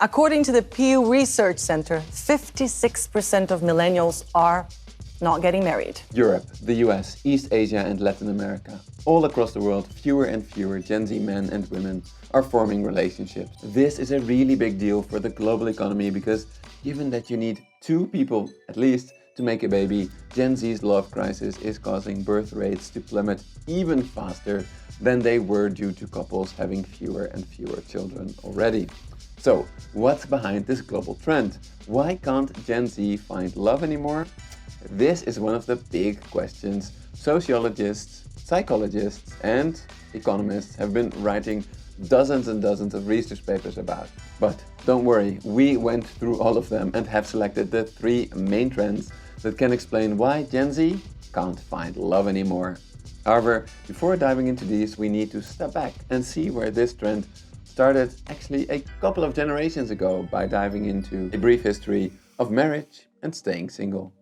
According to the Pew Research Center, 56% of millennials are not getting married. Europe, the US, East Asia and Latin America. All across the world, fewer and fewer Gen Z men and women are forming relationships. This is a really big deal for the global economy because given that you need 2 people, at least, to make a baby, Gen Z's love crisis is causing birth rates to plummet even faster than they were due to couples having fewer and fewer children already. So, what's behind this global trend? Why can't Gen Z find love anymore? This is one of the big questions sociologists, psychologists and economists have been writing dozens and dozens of research papers about. But don't worry, we went through all of them and have selected the 3 main trends that can explain why Gen Z can't find love anymore. However, before diving into these, we need to step back and see where this trend started actually a couple of generations ago by diving into a brief history of marriage and staying single.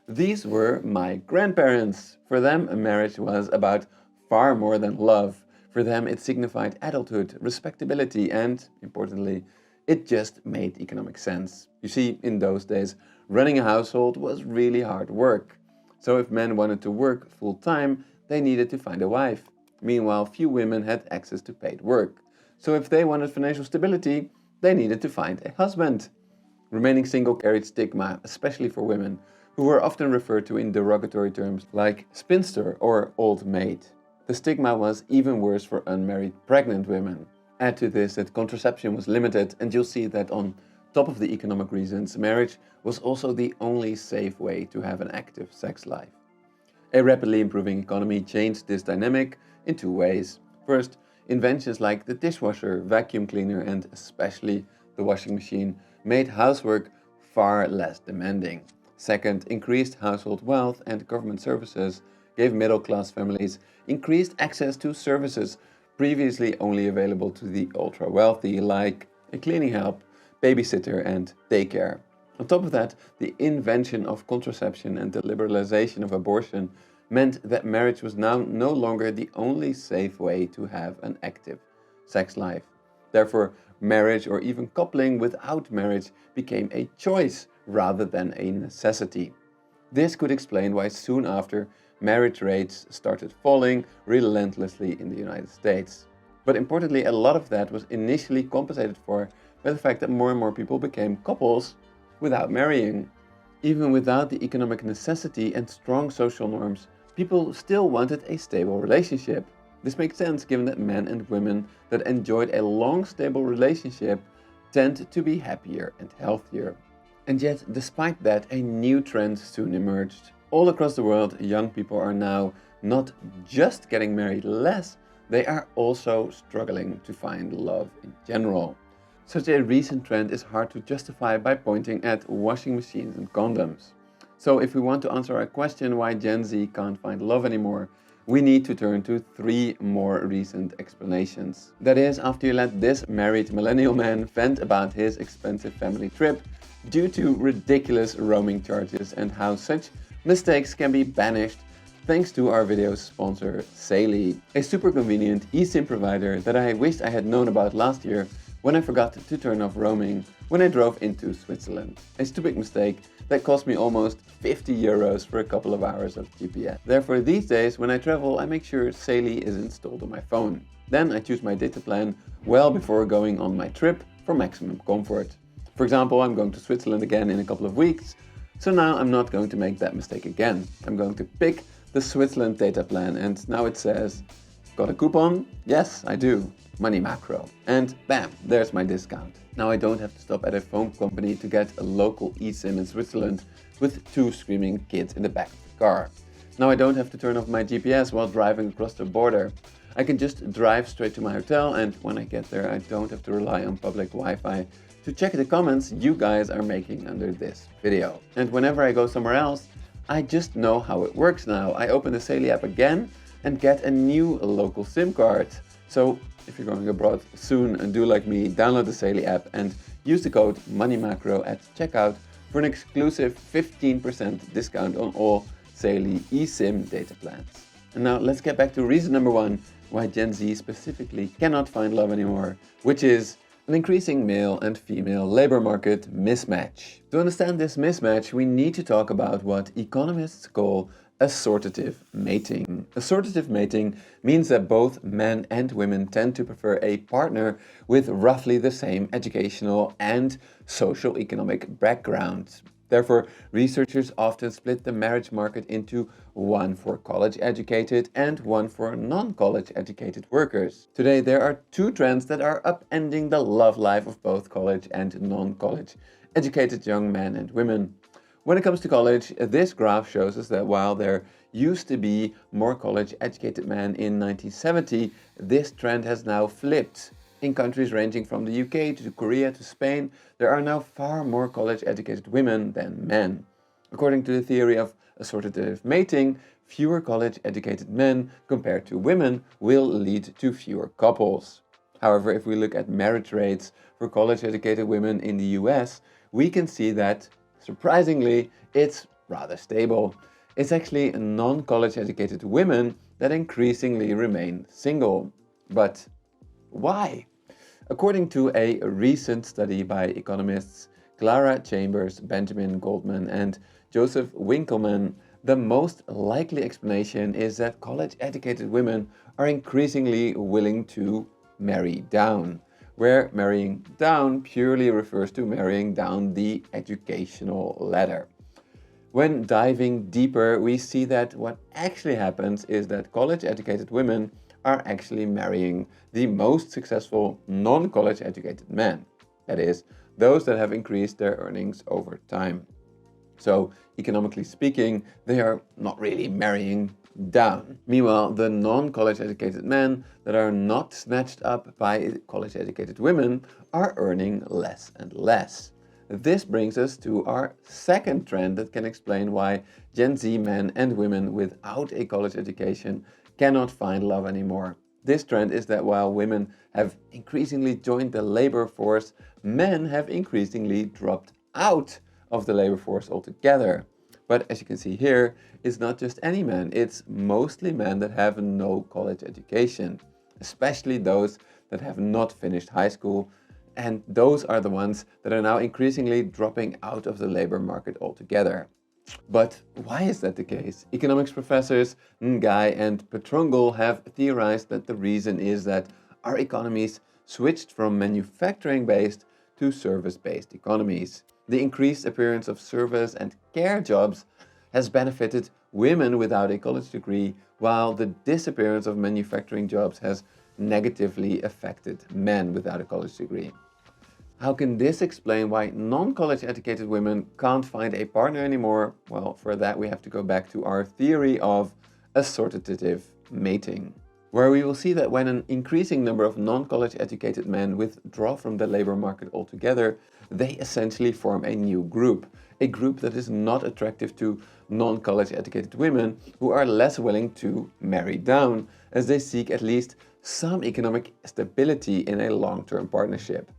These were my grandparents. For them, a marriage was about far more than love. For them, it signified adulthood, respectability, and, importantly, it just made economic sense. You see, in those days, running a household was really hard work. So if men wanted to work full-time, they needed to find a wife. Meanwhile, few women had access to paid work. So if they wanted financial stability, they needed to find a husband. Remaining single carried stigma, especially for women, who were often referred to in derogatory terms like spinster or old maid. The stigma was even worse for unmarried pregnant women. Add to this that contraception was limited, and you'll see that on top of the economic reasons, marriage was also the only safe way to have an active sex life. A rapidly improving economy changed this dynamic in 2 ways. First, inventions like the dishwasher, vacuum cleaner, and especially the washing machine made housework far less demanding. Second, increased household wealth and government services gave middle-class families increased access to services previously only available to the ultra-wealthy, like a cleaning help, babysitter, and daycare. On top of that, the invention of contraception and the liberalization of abortion meant that marriage was now no longer the only safe way to have an active sex life. Therefore, marriage or even coupling without marriage became a choice rather than a necessity. This could explain why soon after, marriage rates started falling relentlessly in the United States. But importantly, a lot of that was initially compensated for by the fact that more and more people became couples without marrying. Even without the economic necessity and strong social norms, people still wanted a stable relationship. This makes sense given that men and women that enjoyed a long, stable relationship tend to be happier and healthier. And yet, despite that, a new trend soon emerged. All across the world, young people are now not just getting married less, they are also struggling to find love in general. Such a recent trend is hard to justify by pointing at washing machines and condoms. So if we want to answer our question why Gen Z can't find love anymore, we need to turn to 3 more recent explanations. That is, after you let this married millennial man vent about his expensive family trip due to ridiculous roaming charges and how such mistakes can be banished thanks to our video's sponsor, Saily, a super convenient eSIM provider that I wished I had known about last year when I forgot to turn off roaming when I drove into Switzerland. A stupid mistake that cost me almost 50 euros for a couple of hours of GPS. Therefore, these days when I travel, I make sure Saily is installed on my phone. Then I choose my data plan well before going on my trip for maximum comfort. For example, I'm going to Switzerland again in a couple of weeks, so now I'm not going to make that mistake again. I'm going to pick the Switzerland data plan, and now it says, got a coupon? Yes, I do. Money Macro. And bam, there's my discount. Now I don't have to stop at a phone company to get a local eSIM in Switzerland with 2 screaming kids in the back of the car. Now I don't have to turn off my GPS while driving across the border. I can just drive straight to my hotel, and when I get there I don't have to rely on public Wi-Fi to check the comments you guys are making under this video. And whenever I go somewhere else, I just know how it works now. I open the Saily app again and get a new local SIM card. So if you're going abroad soon, and do like me, download the Saily app and use the code MONEYMACRO at checkout for an exclusive 15% discount on all Saily eSIM data plans. And now let's get back to reason number 1 why Gen Z specifically cannot find love anymore, which is an increasing male and female labor market mismatch. To understand this mismatch, we need to talk about what economists call assortative mating. Assortative mating means that both men and women tend to prefer a partner with roughly the same educational and social economic background. Therefore, researchers often split the marriage market into one for college-educated and one for non-college-educated workers. Today, there are two trends that are upending the love life of both college and non-college-educated young men and women. When it comes to college, this graph shows us that while there used to be more college-educated men in 1970, this trend has now flipped. In countries ranging from the UK to Korea to Spain, there are now far more college-educated women than men. According to the theory of assortative mating, fewer college-educated men compared to women will lead to fewer couples. However, if we look at marriage rates for college-educated women in the US, we can see that, surprisingly, it's rather stable. It's actually non-college educated women that increasingly remain single. But why? According to a recent study by economists Clara Chambers, Benjamin Goldman, and Joseph Winkelmann, the most likely explanation is that college-educated women are increasingly willing to marry down, where marrying down purely refers to marrying down the educational ladder. When diving deeper, we see that what actually happens is that college-educated women are actually marrying the most successful non-college educated men. That is, those that have increased their earnings over time. So, economically speaking, they are not really marrying down. Meanwhile, the non-college educated men that are not snatched up by college educated women are earning less and less. This brings us to our second trend that can explain why Gen Z men and women without a college education cannot find love anymore. This trend is that while women have increasingly joined the labor force, men have increasingly dropped out of the labor force altogether. But as you can see here, it's not just any men, it's mostly men that have no college education, especially those that have not finished high school. And those are the ones that are now increasingly dropping out of the labor market altogether. But why is that the case? Economics professors Nguyen and Petrungel have theorized that the reason is that our economies switched from manufacturing-based to service-based economies. The increased appearance of service and care jobs has benefited women without a college degree, while the disappearance of manufacturing jobs has negatively affected men without a college degree. How can this explain why non-college educated women can't find a partner anymore? Well, for that we have to go back to our theory of assortative mating, where we will see that when an increasing number of non-college educated men withdraw from the labor market altogether, they essentially form a new group, a group that is not attractive to non-college educated women who are less willing to marry down, as they seek at least some economic stability in a long-term partnership.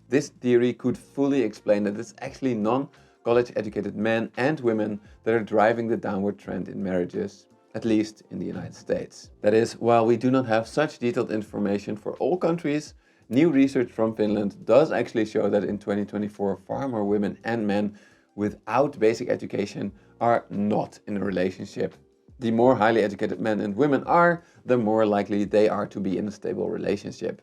This theory could fully explain that it's actually non-college educated men and women that are driving the downward trend in marriages, at least in the United States. That is, while we do not have such detailed information for all countries, new research from Finland does actually show that in 2024 far more women and men without basic education are not in a relationship. The more highly educated men and women are, the more likely they are to be in a stable relationship.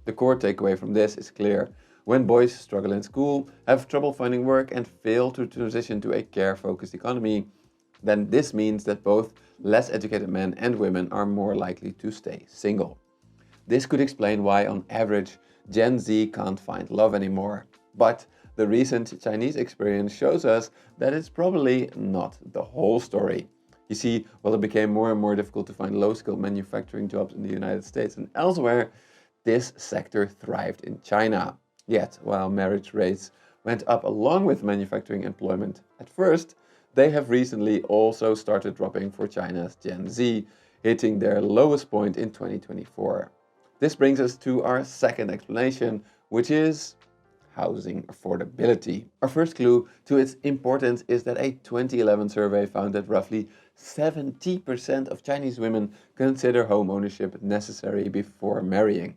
The core takeaway from this is clear. When boys struggle in school, have trouble finding work, and fail to transition to a care-focused economy, then this means that both less educated men and women are more likely to stay single. This could explain why, on average, Gen Z can't find love anymore. But the recent Chinese experience shows us that it's probably not the whole story. You see, while it became more and more difficult to find low-skilled manufacturing jobs in the United States and elsewhere, this sector thrived in China. Yet, while marriage rates went up along with manufacturing employment at first, they have recently also started dropping for China's Gen Z, hitting their lowest point in 2024. This brings us to our second explanation, which is housing affordability. Our first clue to its importance is that a 2011 survey found that roughly 70% of Chinese women consider home ownership necessary before marrying.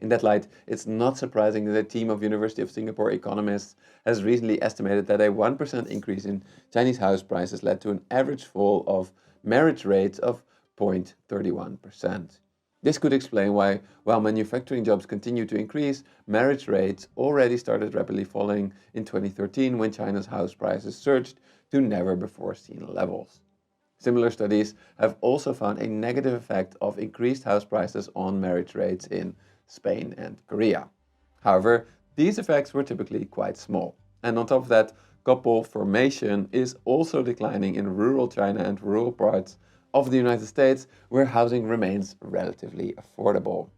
In that light, it's not surprising that a team of University of Singapore economists has recently estimated that a 1% increase in Chinese house prices led to an average fall of marriage rates of 0.31%. This could explain why, while manufacturing jobs continue to increase, marriage rates already started rapidly falling in 2013 when China's house prices surged to never-before-seen levels. Similar studies have also found a negative effect of increased house prices on marriage rates in Spain and Korea. However, these effects were typically quite small. And on top of that, couple formation is also declining in rural China and rural parts of the United States, where housing remains relatively affordable.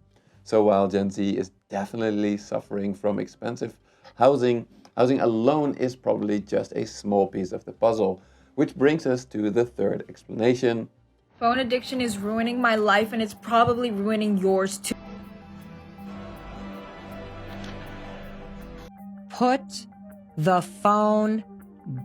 So while Gen Z is definitely suffering from expensive housing, housing alone is probably just a small piece of the puzzle, which brings us to the third explanation. Phone addiction is ruining my life, and it's probably ruining yours too. Put the phone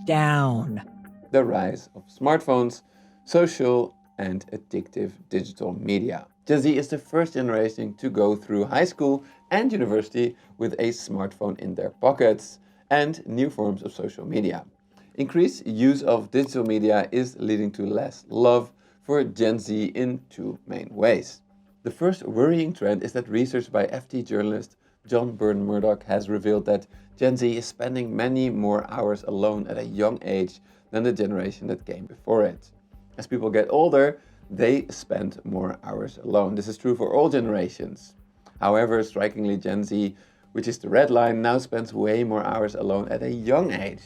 down. The rise of smartphones, social and addictive digital media. Gen Z is the first generation to go through high school and university with a smartphone in their pockets and new forms of social media. Increased use of digital media is leading to less love for Gen Z in two main ways. The first worrying trend is that research by FT journalist John Burton Murdoch has revealed that Gen Z is spending many more hours alone at a young age than the generation that came before it. As people get older, they spend more hours alone. This is true for all generations. However, strikingly, Gen Z, which is the red line, now spends way more hours alone at a young age.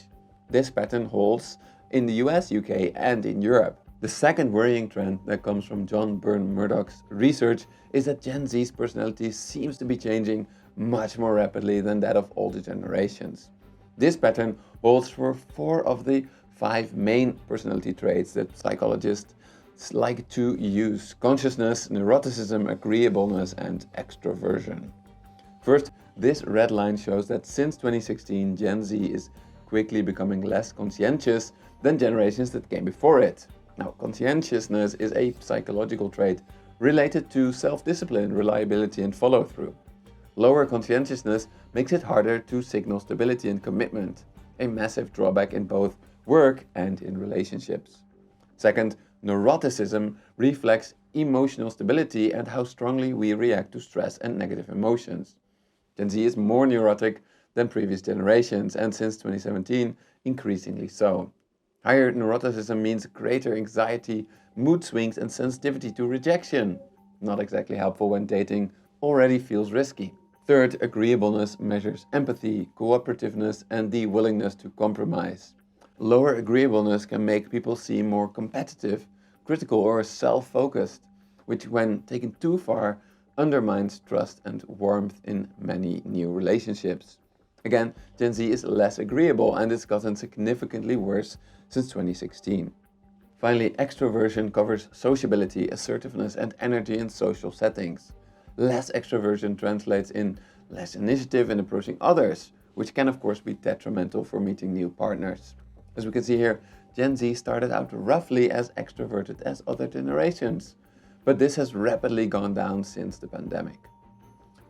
This pattern holds in the US, UK, and in Europe. The second worrying trend that comes from John Burton Murdoch's research is that Gen Z's personality seems to be changing much more rapidly than that of older generations. This pattern holds for 4 of the 5 main personality traits that psychologists like to use: consciousness, neuroticism, agreeableness, and extroversion. First, this red line shows that since 2016, Gen Z is quickly becoming less conscientious than generations that came before it. Now, conscientiousness is a psychological trait related to self-discipline, reliability, and follow-through. Lower conscientiousness makes it harder to signal stability and commitment, a massive drawback in both work and in relationships. Second, neuroticism reflects emotional stability and how strongly we react to stress and negative emotions. Gen Z is more neurotic than previous generations, and since 2017, increasingly so. Higher neuroticism means greater anxiety, mood swings, and sensitivity to rejection. Not exactly helpful when dating already feels risky. Third, agreeableness measures empathy, cooperativeness, and the willingness to compromise. Lower agreeableness can make people seem more competitive, critical, or self-focused, which, when taken too far, undermines trust and warmth in many new relationships. Again, Gen Z is less agreeable, and it's gotten significantly worse since 2016. Finally, extroversion covers sociability, assertiveness, and energy in social settings. Less extroversion translates in less initiative in approaching others, which can of course be detrimental for meeting new partners. As we can see here, Gen Z started out roughly as extroverted as other generations, but this has rapidly gone down since the pandemic.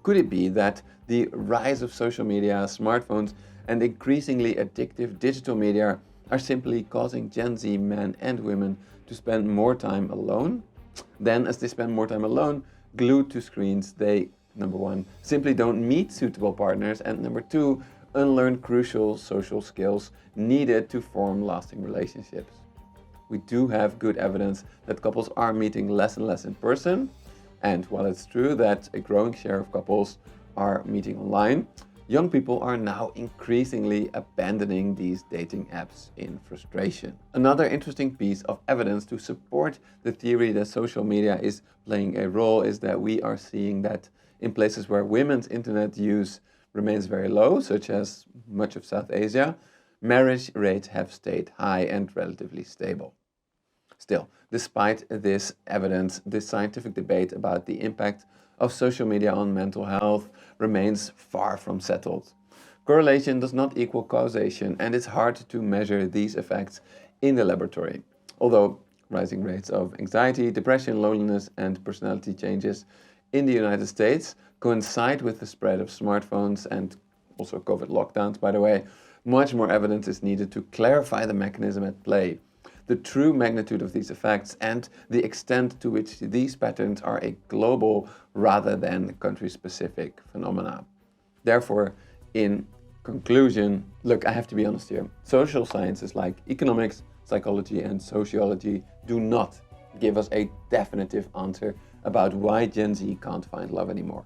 Could it be that the rise of social media, smartphones, and increasingly addictive digital media are simply causing Gen Z men and women to spend more time alone? Then, as they spend more time alone, glued to screens, they, number 1, simply don't meet suitable partners, and number 2, unlearn crucial social skills needed to form lasting relationships. We do have good evidence that couples are meeting less and less in person, and while it's true that a growing share of couples are meeting online, young people are now increasingly abandoning these dating apps in frustration. Another interesting piece of evidence to support the theory that social media is playing a role is that we are seeing that in places where women's internet use remains very low, such as much of South Asia, marriage rates have stayed high and relatively stable. Still, despite this evidence, the scientific debate about the impact of social media on mental health remains far from settled. Correlation does not equal causation, and it's hard to measure these effects in the laboratory. Although rising rates of anxiety, depression, loneliness, and personality changes in the United States coincide with the spread of smartphones and also COVID lockdowns, by the way, much more evidence is needed to clarify the mechanism at play, the true magnitude of these effects, and the extent to which these patterns are a global rather than country-specific phenomena. Therefore, in conclusion, look, I have to be honest here. Social sciences like economics, psychology, and sociology do not give us a definitive answer about why Gen Z can't find love anymore.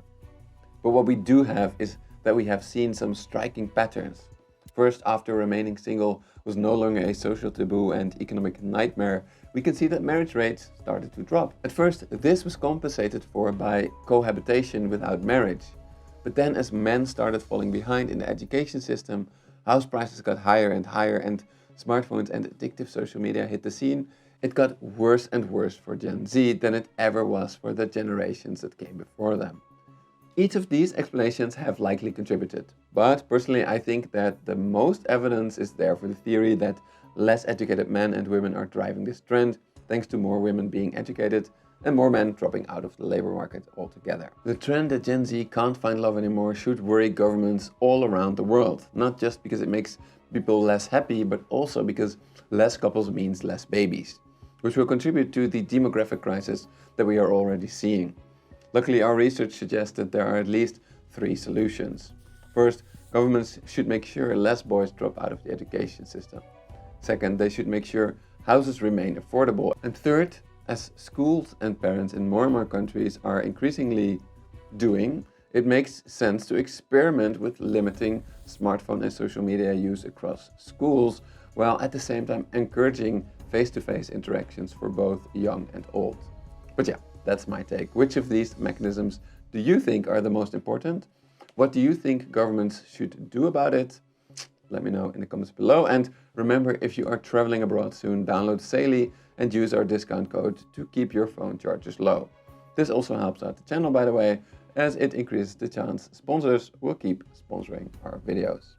But what we do have is that we have seen some striking patterns. First, after remaining single was no longer a social taboo and economic nightmare, we can see that marriage rates started to drop. At first, this was compensated for by cohabitation without marriage. But then as men started falling behind in the education system, house prices got higher and higher, and smartphones and addictive social media hit the scene, it got worse and worse for Gen Z than it ever was for the generations that came before them. Each of these explanations have likely contributed, but personally I think that the most evidence is there for the theory that less educated men and women are driving this trend, thanks to more women being educated and more men dropping out of the labor market altogether. The trend that Gen Z can't find love anymore should worry governments all around the world, not just because it makes people less happy, but also because less couples means less babies, which will contribute to the demographic crisis that we are already seeing. Luckily, our research suggests that there are at least 3 solutions. First, governments should make sure less boys drop out of the education system. Second, they should make sure houses remain affordable. And third, as schools and parents in more and more countries are increasingly doing, it makes sense to experiment with limiting smartphone and social media use across schools, while at the same time encouraging face-to-face interactions for both young and old. But yeah, that's my take. Which of these mechanisms do you think are the most important? What do you think governments should do about it? Let me know in the comments below. And remember, if you are traveling abroad soon, download Saily and use our discount code to keep your phone charges low. This also helps out the channel, by the way, as it increases the chance sponsors will keep sponsoring our videos.